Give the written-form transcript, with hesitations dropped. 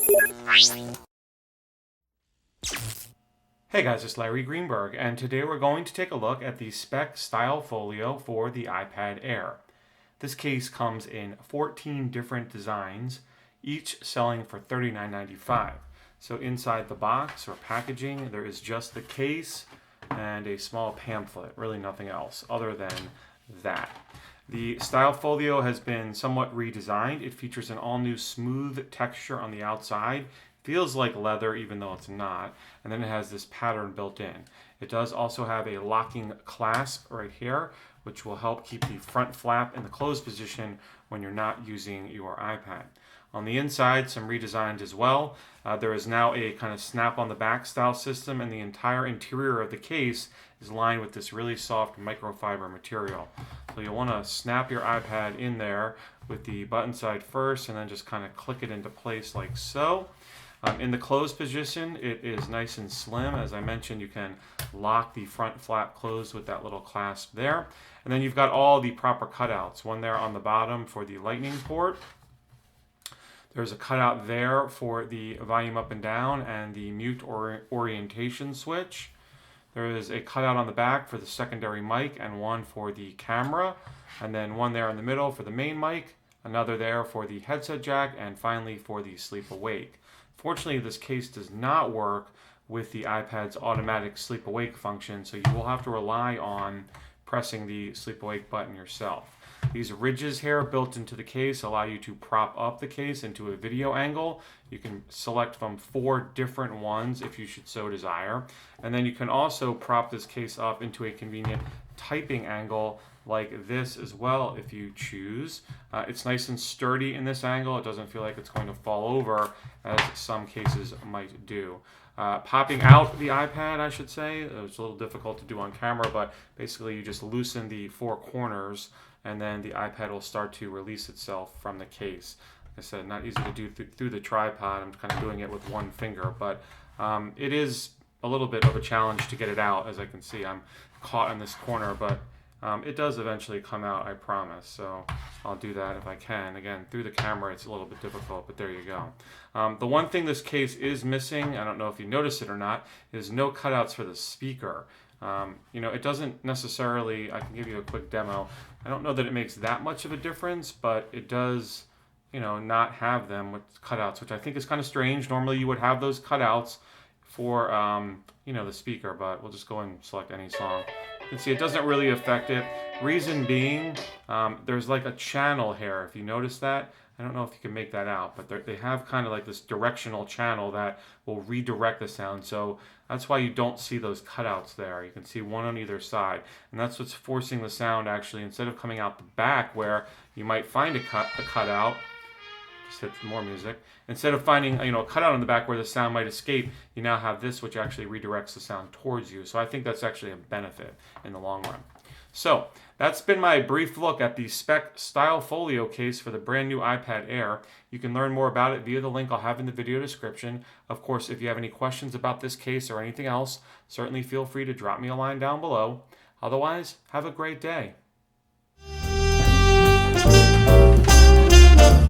Hey guys, it's Larry Greenberg, and today we're going to take a look at the Speck StyleFolio for the iPad Air. This case comes in 14 different designs, each selling for $39.95. So inside the box or packaging, there is just the case and a small pamphlet, really nothing else other than that. The StyleFolio has been somewhat redesigned. It features an all-new smooth texture on the outside. Feels like leather even though it's not. And then it has this pattern built in. It does also have a locking clasp right here, which will help keep the front flap in the closed position when you're not using your iPad. On the inside, some redesigned as well. There is now a kind of snap on the back style system, and the entire interior of the case is lined with this really soft microfiber material. So you'll want to snap your iPad in there with the button side first and then just kind of click it into place like so. In the closed position, it is nice and slim. As I mentioned, you can lock the front flap closed with that little clasp there. And then you've got all the proper cutouts. One there on the bottom for the lightning port. There's a cutout there for the volume up and down and the mute orientation switch. There is a cutout on the back for the secondary mic and one for the camera. And then one there in the middle for the main mic, another there for the headset jack, and finally for the sleep awake. Fortunately, this case does not work with the iPad's automatic sleep awake function, so you will have to rely on pressing the sleep awake button yourself. These ridges here built into the case allow you to prop up the case into a video angle. You can select from 4 different ones if you should so desire. And then you can also prop this case up into a convenient typing angle like this as well if you choose. It's nice and sturdy in this angle. It doesn't feel like it's going to fall over as some cases might do. Popping out the iPad, I should say, it's a little difficult to do on camera, but basically you just loosen the 4 corners and then the iPad will start to release itself from the case. Like I said, not easy to do through the tripod. I'm kind of doing it with one finger, but it is a little bit of a challenge to get it out. As I can see, I'm caught in this corner, but it does eventually come out, I promise. So I'll do that if I can. Again, through the camera, it's a little bit difficult, but there you go. The one thing this case is missing, I don't know if you noticed it or not, is no cutouts for the speaker. It doesn't necessarily, I can give you a quick demo. I don't know that it makes that much of a difference, but it does, not have them with cutouts, which I think is kind of strange. Normally you would have those cutouts for, the speaker, but we'll just go and select any song. You can see it doesn't really affect it. Reason being, there's like a channel here. If you notice that, I don't know if you can make that out, but they have kind of like this directional channel that will redirect the sound. So that's why you don't see those cutouts there. You can see one on either side. And that's what's forcing the sound actually, instead of coming out the back where you might find a cutout, just hit more music. Instead of finding a cutout on the back where the sound might escape, you now have this which actually redirects the sound towards you. So I think that's actually a benefit in the long run. So that's been my brief look at the Speck StyleFolio case for the brand new iPad Air. You can learn more about it via the link I'll have in the video description. Of course, if you have any questions about this case or anything else, certainly feel free to drop me a line down below. Otherwise, have a great day.